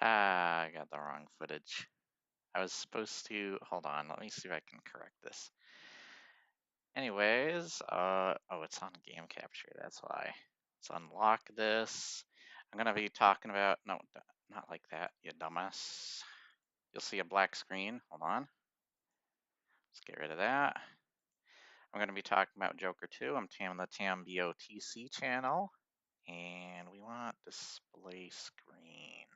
Ah, I got the wrong footage. I was supposed to, hold on, let me see if I can correct this. Anyways, oh, it's on game capture, that's why. Let's unlock this. I'm gonna be talking about, no, not like that, you dumbass. You'll see a black screen, hold on. Let's get rid of that. I'm gonna be talking about Joker 2. I'm Tam the Tam BOTC channel, and we want display screen.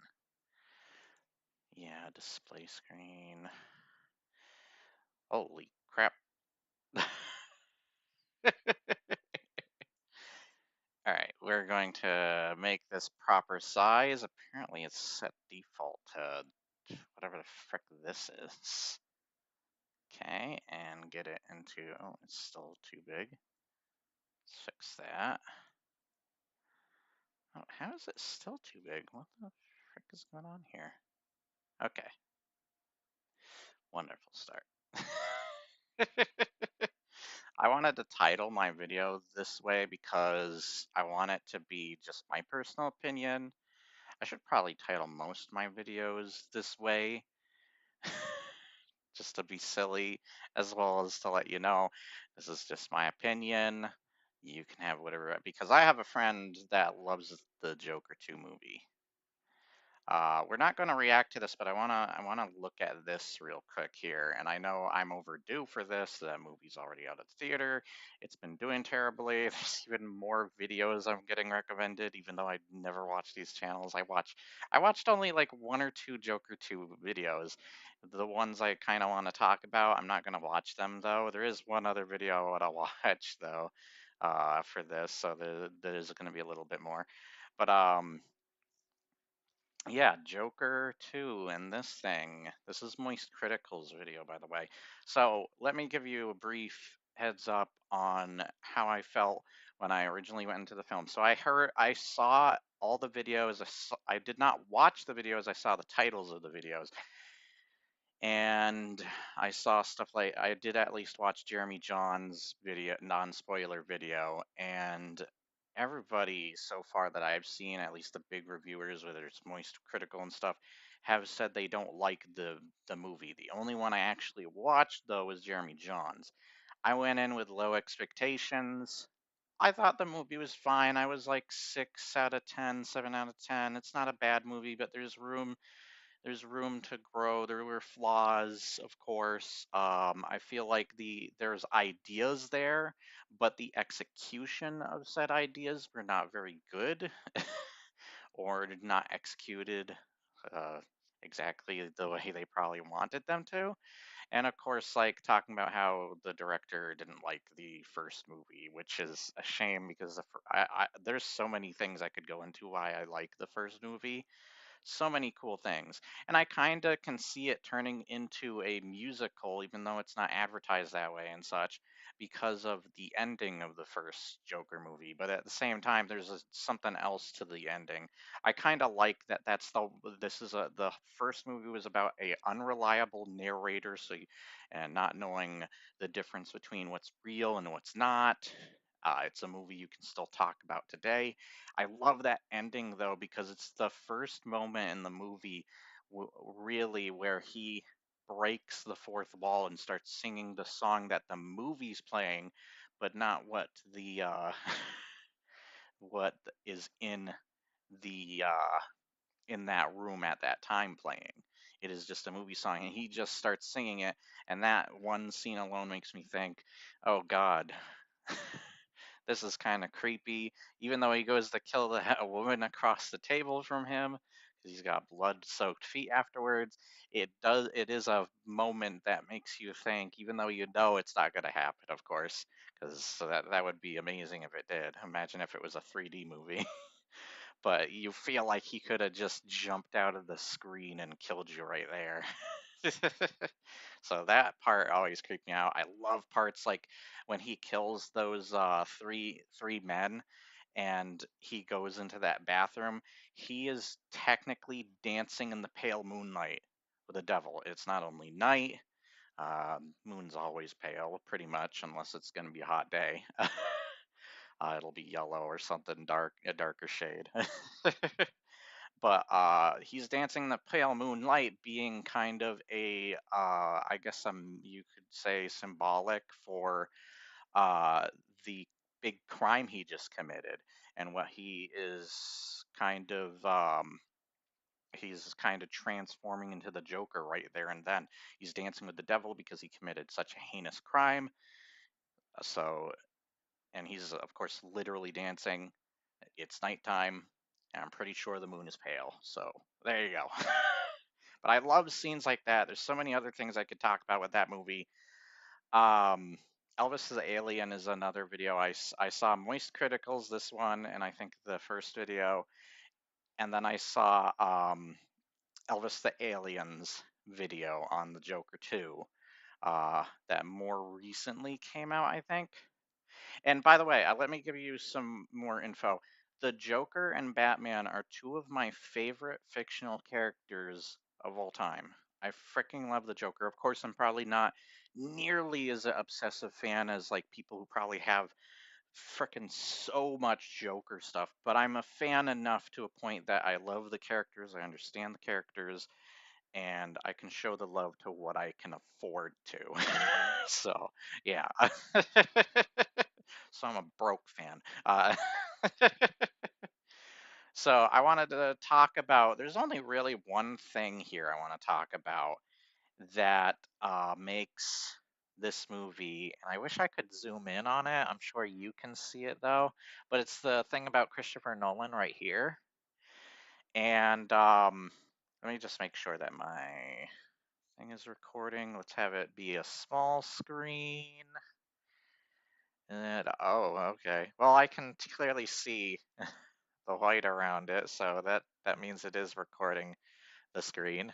Yeah, display screen. Holy crap. All right, we're going to make this proper size. Apparently it's set default to whatever the frick this is. Okay, and get it into, oh, it's still too big. Let's fix that. Oh, how is it still too big? What the frick is going on here? Okay, wonderful start. I wanted to title my video this way because I want it to be just my personal opinion. I should probably title most of my videos this way, just to be silly, as well as to let you know this is just my opinion. You can have whatever, because I have a friend that loves the Joker 2 movie. We're not going to react to this, but I wanna look at this real quick here. And I know I'm overdue for this. The movie's already out of the theater. It's been doing terribly. There's even more videos I'm getting recommended, even though I never watch these channels. I watched only like one or two Joker 2 videos. The ones I kind of want to talk about, I'm not going to watch them though. There is one other video I want to watch though, for this, so there's going to be a little bit more. But yeah, Joker 2 and this thing. This is Moist Critical's video, by the way. So let me give you a brief heads up on how I felt when I originally went into the film. So I saw all the videos. I did not watch the videos. I saw the titles of the videos. And I saw stuff like, I did at least watch Jeremy John's video, non-spoiler video, and everybody so far that I've seen, at least the big reviewers, whether it's Moist Critical and stuff, have said they don't like the movie. The only one I actually watched though was Jeremy John's. I went in with low expectations. I thought the movie was fine. I was like 6 out of 10, 7 out of 10. It's not a bad movie, but there's room to grow. There were flaws, of course. I feel like there's ideas there, but the execution of said ideas were not very good, or not executed uh, exactly the way they probably wanted them to. And of course, like talking about how the director didn't like the first movie, which is a shame because there's so many things I could go into why I like the first movie, so many cool things. And I kind of can see it turning into a musical, even though it's not advertised that way and such, because of the ending of the first Joker movie. But at the same time, there's something else to the ending. I kind of like that. The first movie was about a unreliable narrator, and not knowing the difference between what's real and what's not. It's a movie you can still talk about today. I love that ending though because it's the first moment in the movie really where he breaks the fourth wall and starts singing the song that the movie's playing, but not what the what is the in that room at that time playing. It is just a movie song, and he just starts singing it, and that one scene alone makes me think, oh God, this is kind of creepy. Even though he goes to kill a woman across the table from him, because he's got blood-soaked feet afterwards, it is a moment that makes you think, even though you know it's not going to happen, of course, because that would be amazing if it did. Imagine if it was a 3D movie. But you feel like he could have just jumped out of the screen and killed you right there. So that part always creeped me out. I love parts like when he kills those three men and he goes into that bathroom. He is technically dancing in the pale moonlight with the devil. It's not only night, moon's always pale, pretty much, unless it's going to be a hot day. It'll be yellow or something dark, a darker shade. but he's dancing the pale moonlight, being kind of a I guess you could say symbolic for uh, the big crime he just committed and what he is he's kind of transforming into the Joker right there and then. He's dancing with the devil because he committed such a heinous crime. So, and he's of course literally dancing. It's nighttime, and I'm pretty sure the moon is pale. So there you go. But I love scenes like that. There's so many other things I could talk about with that movie. Um, Elvis the Alien is another video. I saw Moist Criticals, this one, and I think the first video. And then I saw Elvis the Aliens video on the Joker 2 that more recently came out, I think. And by the way, let me give you some more info. The Joker and Batman are two of my favorite fictional characters of all time. I freaking love the Joker. Of course, I'm probably not nearly as an obsessive fan as like people who probably have freaking so much Joker stuff, but I'm a fan enough to a point that I love the characters, I understand the characters, and I can show the love to what I can afford to. So, yeah. So I'm a broke fan. So I wanted to talk about, there's only really one thing here I want to talk about that makes this movie, and I wish I could zoom in on it. I'm sure you can see it though, but it's the thing about Christopher Nolan right here. And let me just make sure that my thing is recording. Let's have it be a small screen. And oh, okay. Well, I can clearly see the white around it, so that means it is recording the screen.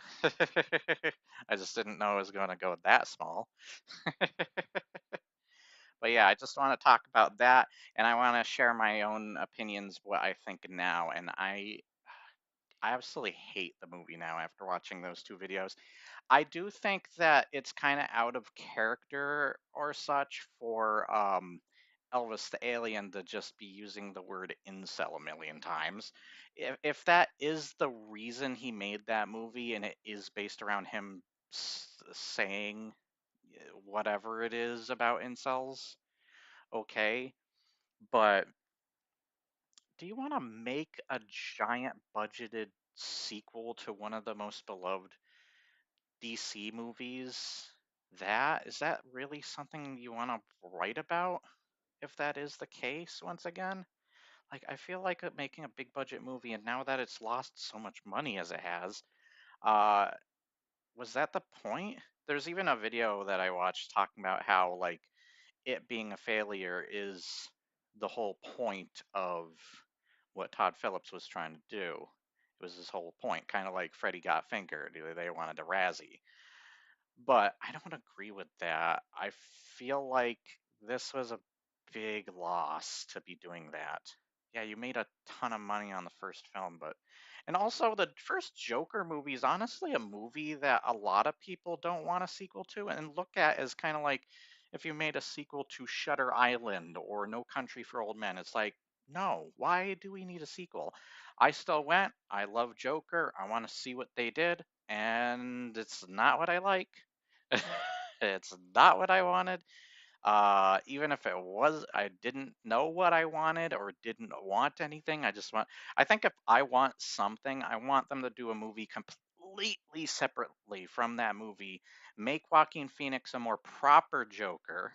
I just didn't know it was going to go that small. But yeah, I just want to talk about that, and I want to share my own opinions, what I think now. And I absolutely hate the movie now after watching those two videos. I do think that it's kind of out of character or such for Elvis the Alien to just be using the word incel a million times. If that is the reason he made that movie and it is based around him saying whatever it is about incels, okay. But do you want to make a giant budgeted sequel to one of the most beloved DC movies? That is that really something you want to write about? If that is the case, once again, like I feel like making a big budget movie, and now that it's lost so much money as it has, uh, was that the point? There's even a video that I watched talking about how like it being a failure is the whole point of what Todd Phillips was trying to do. It was his whole point, kind of like Freddie Got Fingered. They wanted a Razzie. But I don't agree with that. I feel like this was a big loss to be doing that. Yeah, you made a ton of money on the first film, but and also the first Joker movie is honestly a movie that a lot of people don't want a sequel to and look at as kind of like if you made a sequel to Shutter Island or No Country for Old Men. It's like, no, why do we need a sequel? I still went. I love Joker. I want to see what they did, and it's not what I like. It's not what I wanted. Even if it was, I didn't know what I wanted or didn't want anything. I think if I want something, I want them to do a movie completely separately from that movie, make Joaquin Phoenix a more proper Joker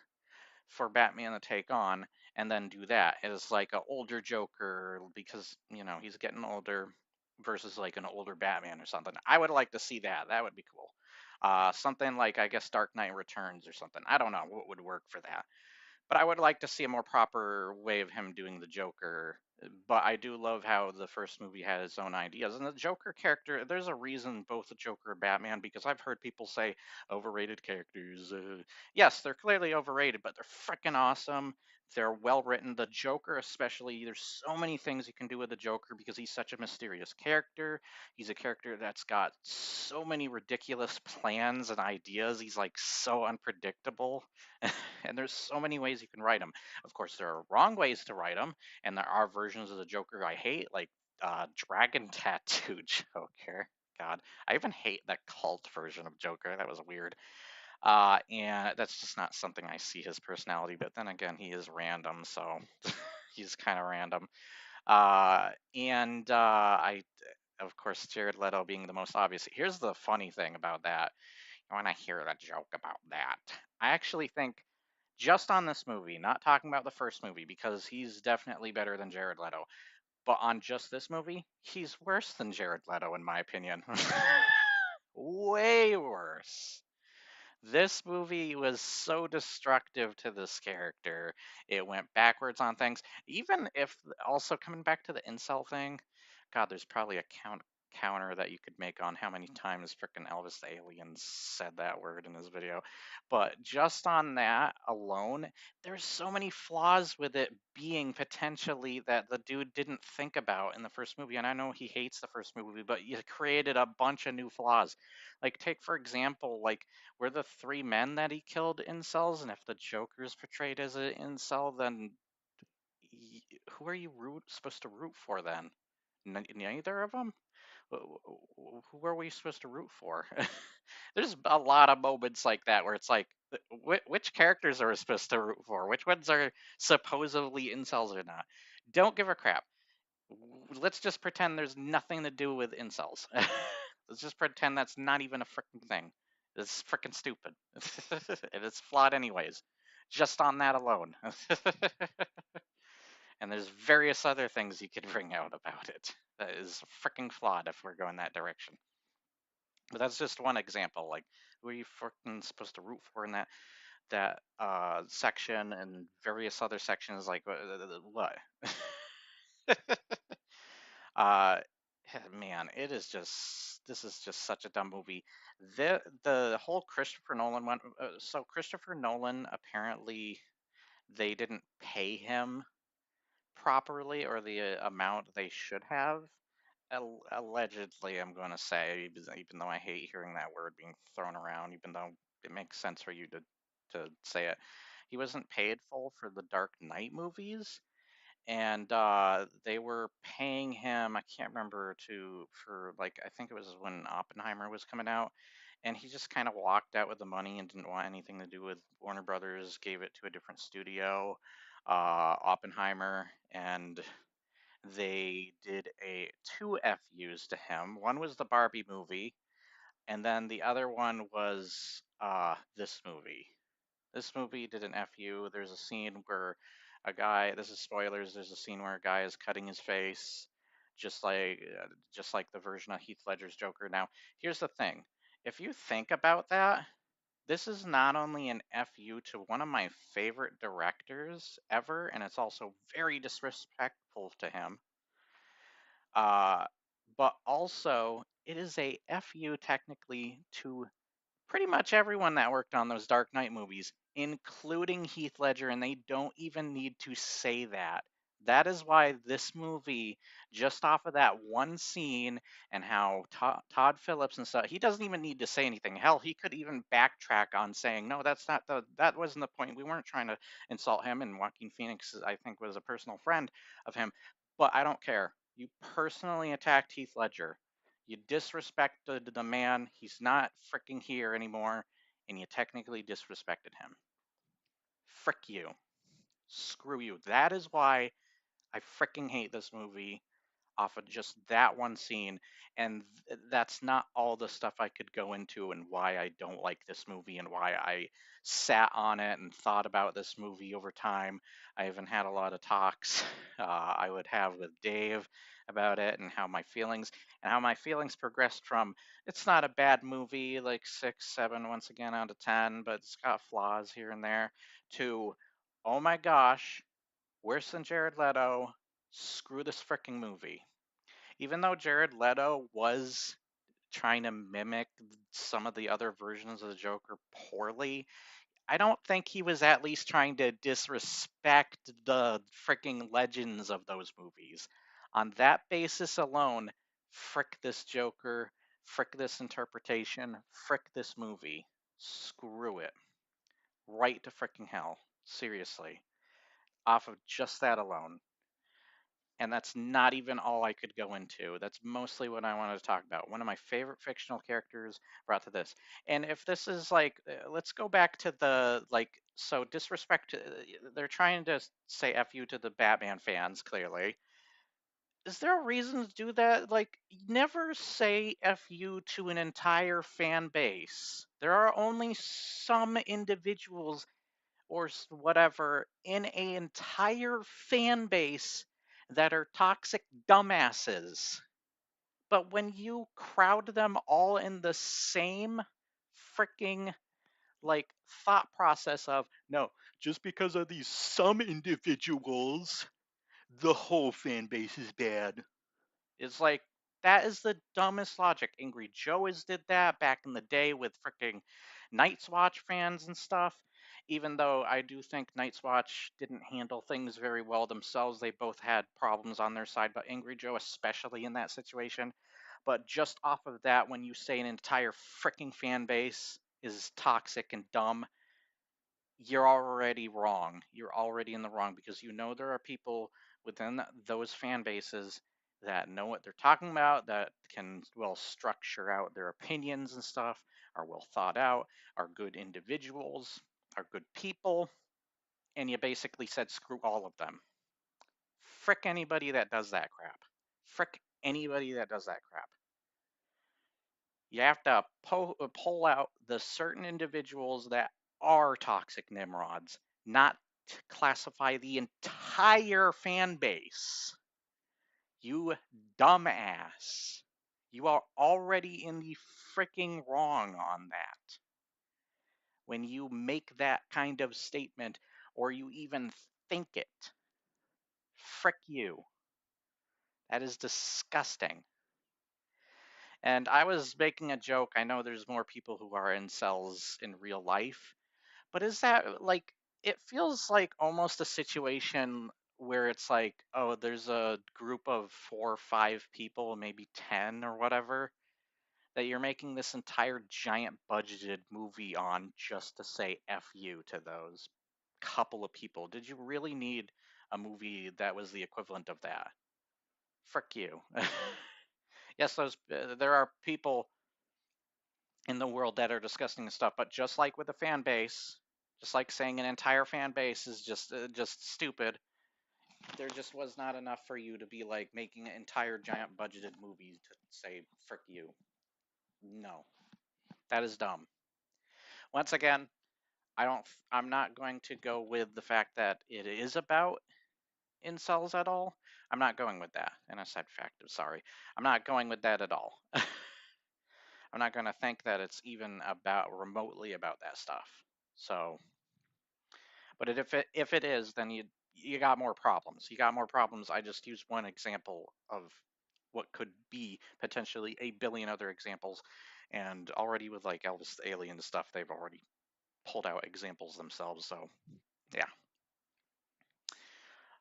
for Batman to take on, and then do that as like an older Joker because, he's getting older versus like an older Batman or something. I would like to see that. That would be cool. Something like, I guess, Dark Knight Returns or something. I don't know what would work for that. But I would like to see a more proper way of him doing the Joker. But I do love how the first movie had its own ideas. And the Joker character, there's a reason both the Joker and Batman, because I've heard people say overrated characters. Yes, they're clearly overrated, but they're freaking awesome. They're well written. The Joker, especially, there's so many things you can do with the Joker because he's such a mysterious character. He's a character that's got so many ridiculous plans and ideas. He's like so unpredictable. And there's so many ways you can write him. Of course, there are wrong ways to write him, and there are versions of the Joker I hate, like dragon tattoo Joker. God, I even hate that cult version of Joker. That was weird. And that's just not something I see his personality. But then again, he is random, so he's kind of random. And I, of course, Jared Leto being the most obvious. Here's the funny thing about that. When I hear a joke about that, I actually think just on this movie, not talking about the first movie, because he's definitely better than Jared Leto, but on just this movie, he's worse than Jared Leto, in my opinion. Way worse. This movie was so destructive to this character. It went backwards on things. Even if, also coming back to the incel thing, God, there's probably a counter that you could make on how many times frickin' Elvis the Alien said that word in his video. But just on that alone, there's so many flaws with it being potentially that the dude didn't think about in the first movie. And I know he hates the first movie, but you created a bunch of new flaws. Like, take for example, like, were the three men that he killed incels, and if the Joker's portrayed as an incel, then who are you supposed to root for then? Neither of them? Who are we supposed to root for? There's a lot of moments like that where it's like, which characters are we supposed to root for? Which ones are supposedly incels or not? Don't give a crap. Let's just pretend there's nothing to do with incels. Let's just pretend that's not even a freaking thing. It's freaking stupid. And it's flawed anyways. Just on that alone. And there's various other things you could bring out about it that is freaking flawed if we're going that direction. But that's just one example. Like, who are you freaking supposed to root for in that section and various other sections? Like, what? Uh, man, it is just this is just such a dumb movie. The whole Christopher Nolan one. So Christopher Nolan apparently they didn't pay him properly or the amount they should have. Allegedly, I'm going to say, even though I hate hearing that word being thrown around, even though it makes sense for you to say it, he wasn't paid full for the Dark Knight movies, and they were paying him. I can't remember for like I think it was when Oppenheimer was coming out, and he just kind of walked out with the money and didn't want anything to do with Warner Brothers. Gave it to a different studio, Oppenheimer, and they did a two FUs to him. One was the Barbie movie, and then the other one was this movie. This movie did an FU. There's a scene where a guy, this is spoilers, there's a scene where a guy is cutting his face, just like the version of Heath Ledger's Joker. Now, here's the thing. If you think about that, this is not only an FU to one of my favorite directors ever, and it's also very disrespectful to him. Uh, but also, it is a FU technically to pretty much everyone that worked on those Dark Knight movies, including Heath Ledger, and they don't even need to say that. That is why this movie, just off of that one scene and how Todd Phillips and stuff, he doesn't even need to say anything. Hell, he could even backtrack on saying, no, that wasn't the point. We weren't trying to insult him. And Joaquin Phoenix, I think, was a personal friend of him. But I don't care. You personally attacked Heath Ledger. You disrespected the man. He's not freaking here anymore, and you technically disrespected him. Frick you. Screw you. That is why I freaking hate this movie off of just that one scene. And that's not all the stuff I could go into and why I don't like this movie and why I sat on it and thought about this movie over time. I even had a lot of talks I would have with Dave about it and how my feelings progressed from it's not a bad movie, like 6, 7, once again out of 10, but it's got flaws here and there, to oh my gosh, worse than Jared Leto, screw this freaking movie. Even though Jared Leto was trying to mimic some of the other versions of the Joker poorly, I don't think he was at least trying to disrespect the freaking legends of those movies. On that basis alone, frick this Joker, frick this interpretation, frick this movie. Screw it. Right to freaking hell. Seriously. Off of just that alone. And that's not even all I could go into. That's mostly what I wanted to talk about. One of my favorite fictional characters brought to this. And if this is like, let's go back to the, like, so disrespect, they're trying to say F you to the Batman fans, clearly. Is there a reason to do that? Like, never say F you to an entire fan base. There are only some individuals or whatever in an entire fan base that are toxic dumbasses. But when you crowd them all in the same freaking like thought process of no, just because of these some individuals, the whole fan base is bad. It's like that is the dumbest logic. Angry Joe has did that back in the day with freaking Night's Watch fans and stuff. Even though I do think Night's Watch didn't handle things very well themselves, they both had problems on their side, but Angry Joe especially in that situation. But just off of that, when you say an entire freaking fan base is toxic and dumb, you're already wrong. You're already in the wrong because you know there are people within those fan bases that know what they're talking about, that can well structure out their opinions and stuff, are well thought out, are good individuals, are good people, and you basically said screw all of them. Frick anybody that does that crap. Frick anybody that does that crap. You have to pull out the certain individuals that are toxic Nimrods, not classify the entire fan base. You dumbass. You are already in the freaking wrong on that. When you make that kind of statement or you even think it, frick you. That is disgusting. And I was making a joke. I know there's more people who are incels in real life, but is that like it feels like almost a situation where it's like, oh, there's a group of 4 or 5 people, maybe 10 or whatever, that you're making this entire giant budgeted movie on just to say F you to those couple of people. Did you really need a movie that was the equivalent of that? Frick you. Yes, those there are people in the world that are discussing this stuff. But just like with a fan base, just like saying an entire fan base is just stupid, there just was not enough for you to be like making an entire giant budgeted movie to say frick you. No, that is dumb. Once again, I don't. I'm not going to go with the fact that it is about incels at all. I'm not going with that. And a side fact, I'm sorry. I'm not going with that at all. I'm not going to think that it's even about remotely about that stuff. So but if it is, then you got more problems. You got more problems. I just used one example of what could be potentially a billion other examples, and already with like Elvis the Alien stuff, they've already pulled out examples themselves. So yeah,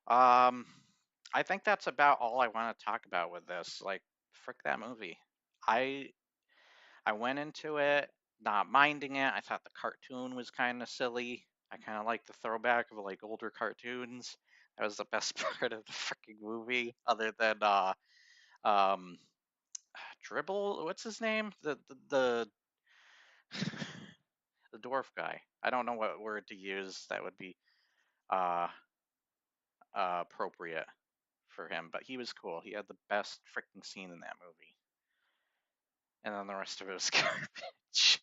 um, I think that's about all I want to talk about with this. Like, frick that movie. I I went into it not minding it. I thought the cartoon was kind of silly. I kind of like the throwback of like older cartoons. That was the best part of the freaking movie, other than um Dribble. What's his name? The the dwarf guy. I don't know what word to use that would be uh, appropriate for him, but he was cool. He had the best freaking scene in that movie, and then the rest of it was garbage.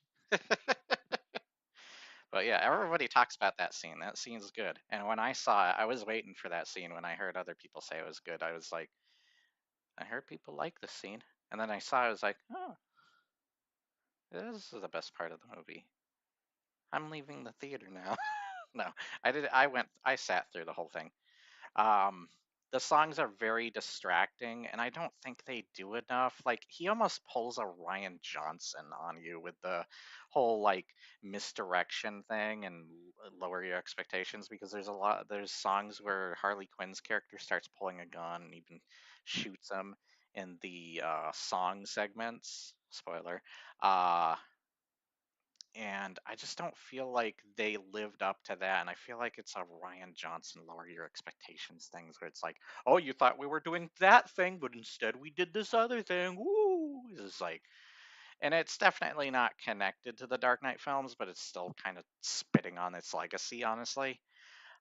But yeah, everybody talks about that scene. That scene's good. And when I saw it, I was waiting for that scene. When I heard other people say it was good, I was like, I heard people like this scene. And then I saw it, I was like, oh, this is the best part of the movie. I'm leaving the theater now. No, I sat through the whole thing. Um, the songs are very distracting, and I don't think they do enough. Like he almost pulls a Ryan Johnson on you with the whole like misdirection thing and lower your expectations because there's songs where Harley Quinn's character starts pulling a gun and even shoots him in the song segments. Spoiler. Uh, and I just don't feel like they lived up to that. And I feel like it's a Ryan Johnson lower your expectations things where it's like, oh, you thought we were doing that thing, but instead we did this other thing. Woo! It's like, and it's definitely not connected to the Dark Knight films, but it's still kind of spitting on its legacy, honestly.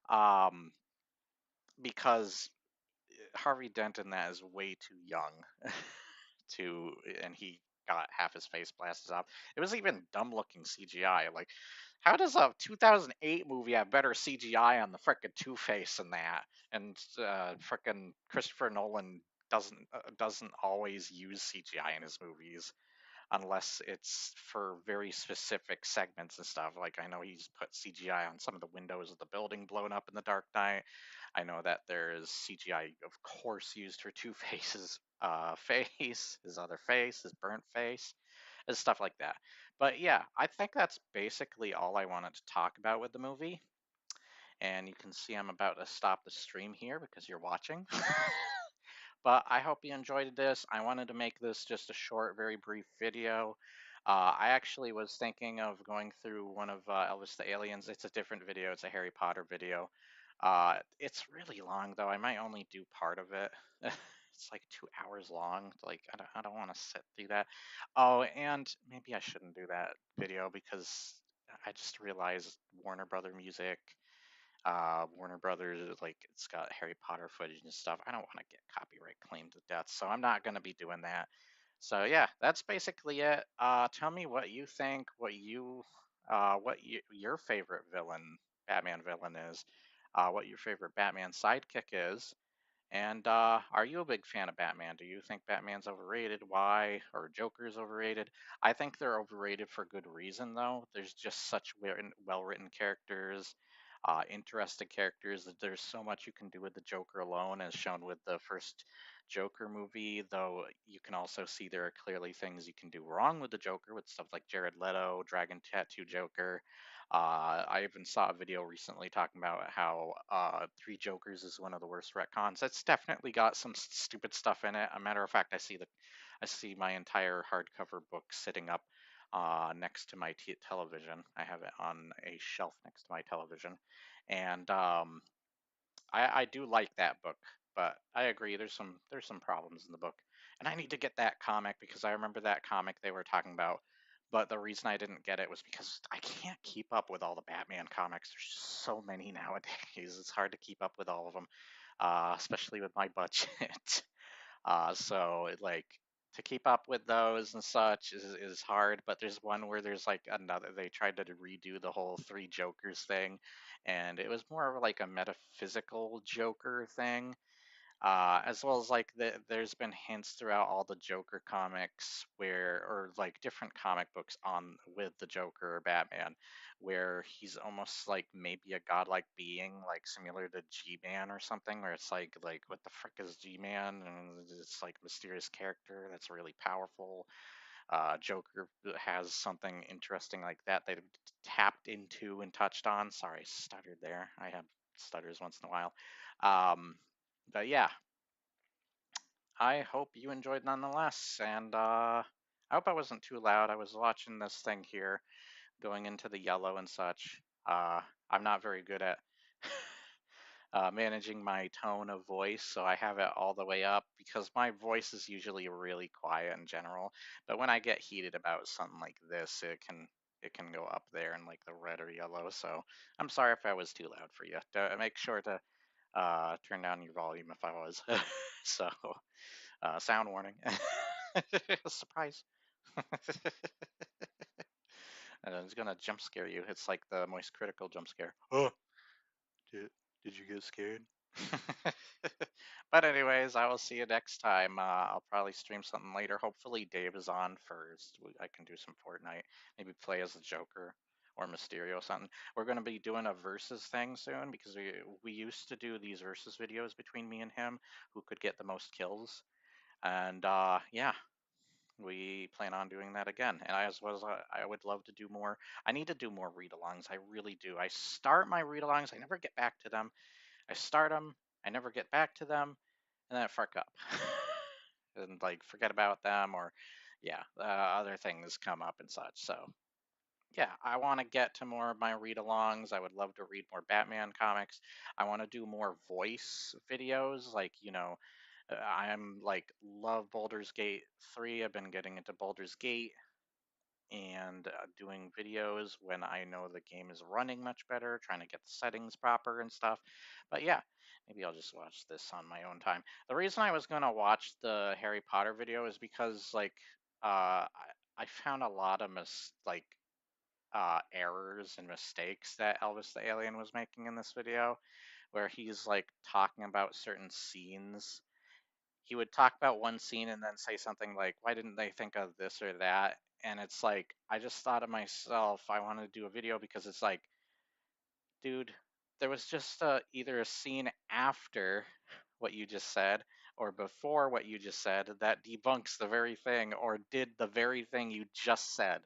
Um, because Harvey Dent in that is way too young to, and he got half his face blasted off. It was even dumb looking CGI. Like, how does a 2008 movie have better CGI on the frickin' Two Face than that? And frickin' Christopher Nolan doesn't always use CGI in his movies unless it's for very specific segments and stuff. Like I know he's put CGI on some of the windows of the building blown up in the Dark Knight. I know that there is CGI, of course, used for Two Face's face, his other face, his burnt face, and stuff like that. But yeah, I think that's basically all I wanted to talk about with the movie. And you can see I'm about to stop the stream here because you're watching. But I hope you enjoyed this. I wanted to make this just a short, very brief video. I actually was thinking of going through one of Elvis the Aliens. It's a different video. It's a Harry Potter video. It's really long though. I might only do part of it. It's like 2 hours long. Like I don't want to sit through that. Oh, and maybe I shouldn't do that video because I just realized Warner Brother music, Warner Brothers, like it's got Harry Potter footage and stuff. I don't want to get copyright claimed to death, so I'm not going to be doing that. So yeah, that's basically it. Tell me what you think, your favorite villain, Batman villain is, what your favorite Batman sidekick is, and are you a big fan of Batman? Do you think Batman's overrated? Why? Or Joker's overrated? I think they're overrated for good reason, though. There's just such well written characters, interesting characters, that there's so much you can do with the Joker alone, as shown with the first Joker movie, though you can also see there are clearly things you can do wrong with the Joker, with stuff like Jared Leto, Dragon Tattoo Joker. I even saw a video recently talking about how Three Jokers is one of the worst retcons. It's definitely got some stupid stuff in it. A matter of fact, I see my entire hardcover book sitting up next to my television. I have it on a shelf next to my television, and I do like that book, but I agree there's some problems in the book, and I need to get that comic because I remember that comic they were talking about. But the reason I didn't get it was because I can't keep up with all the Batman comics. There's just so many nowadays. It's hard to keep up with all of them, especially with my budget. Like to keep up with those and such is hard, but there's one where there's like another, they tried to redo the whole Three Jokers thing, and it was more of like a metaphysical Joker thing, as well as like there's been hints throughout all the Joker comics or like different comic books on with the Joker or Batman, where he's almost like maybe a godlike being, like similar to G-Man or something, where it's like what the frick is G-Man, and it's like a mysterious character that's really powerful. Joker has something interesting like that they've tapped into and touched on. Sorry, stuttered there. I have stutters once in a while. Um, but yeah, I hope you enjoyed nonetheless, and I hope I wasn't too loud. I was watching this thing here, going into the yellow and such. I'm not very good at managing my tone of voice, so I have it all the way up because my voice is usually really quiet in general. But when I get heated about something like this, it can go up there in like the red or yellow. So I'm sorry if I was too loud for you. Make sure to turn down your volume if I was. So. Sound warning. Surprise. And it's gonna jump scare you. It's like the most critical jump scare. Oh, did, did you get scared? But anyways, I will see you next time. I'll probably stream something later. Hopefully Dave is on first. I can do some Fortnite. Maybe play as the Joker or Mysterio or something. We're gonna be doing a versus thing soon because we used to do these versus videos between me and him, who could get the most kills. And yeah, we plan on doing that again. And as well as I would love to do more. I need to do more read-alongs. I really do. I start my read-alongs. I never get back to them. I start them. I never get back to them, and then I fuck up and like forget about them, or yeah, other things come up and such. So Yeah, I want to get to more of my read-alongs. I would love to read more Batman comics. I want to do more voice videos, like, I'm like love Baldur's Gate 3. I've been getting into Baldur's Gate and doing videos when I know the game is running much better, trying to get the settings proper and stuff. But yeah, maybe I'll just watch this on my own time. The reason I was gonna watch the Harry Potter video is because like I found a lot of errors and mistakes that Elvis the Alien was making in this video, where he's like talking about certain scenes. He would talk about one scene and then say something like, "Why didn't they think of this or that?" And it's like, I just thought of myself, I want to do a video because it's like, dude, there was just either a scene after what you just said or before what you just said that debunks the very thing or did the very thing you just said.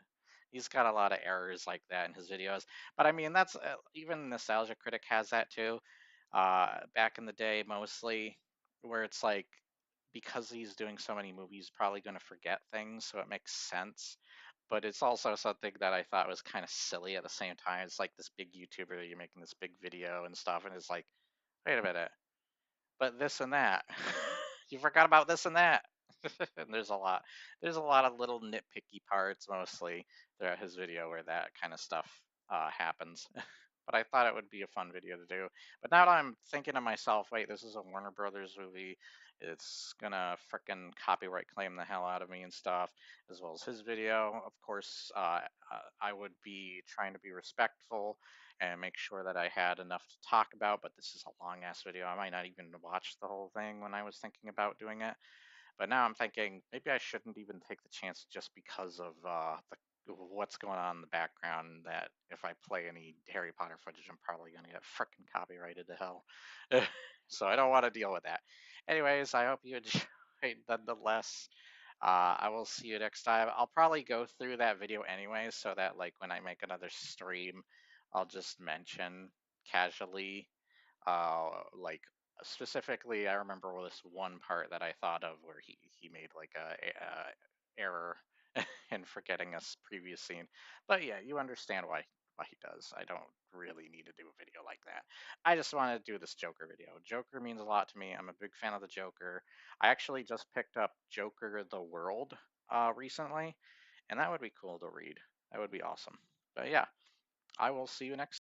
He's got a lot of errors like that in his videos. But I mean, that's even Nostalgia Critic has that too. Back in the day, mostly, where it's like, because he's doing so many movies, probably going to forget things, so it makes sense. But it's also something that I thought was kind of silly at the same time. It's like this big YouTuber, you're making this big video and stuff, and it's like, wait a minute, but this and that. You forgot about this and that. And there's a lot of little nitpicky parts mostly throughout his video where that kind of stuff happens. But I thought it would be a fun video to do. But now I'm thinking to myself, wait, this is a Warner Brothers movie. It's gonna frickin' copyright claim the hell out of me and stuff, as well as his video. Of course, I would be trying to be respectful and make sure that I had enough to talk about, but this is a long ass video. I might not even watch the whole thing when I was thinking about doing it. But now I'm thinking maybe I shouldn't even take the chance just because of what's going on in the background. That if I play any Harry Potter footage, I'm probably gonna get freaking copyrighted to hell. So I don't want to deal with that. Anyways, I hope you enjoyed nonetheless. I will see you next time. I'll probably go through that video anyways, so that like when I make another stream, I'll just mention casually like specifically, I remember this one part that I thought of where he made like a error in forgetting a previous scene. But yeah, you understand why he does. I don't really need to do a video like that. I just wanted to do this Joker video. Joker means a lot to me. I'm a big fan of the Joker. I actually just picked up Joker the World recently, and that would be cool to read. That would be awesome. But yeah, I will see you next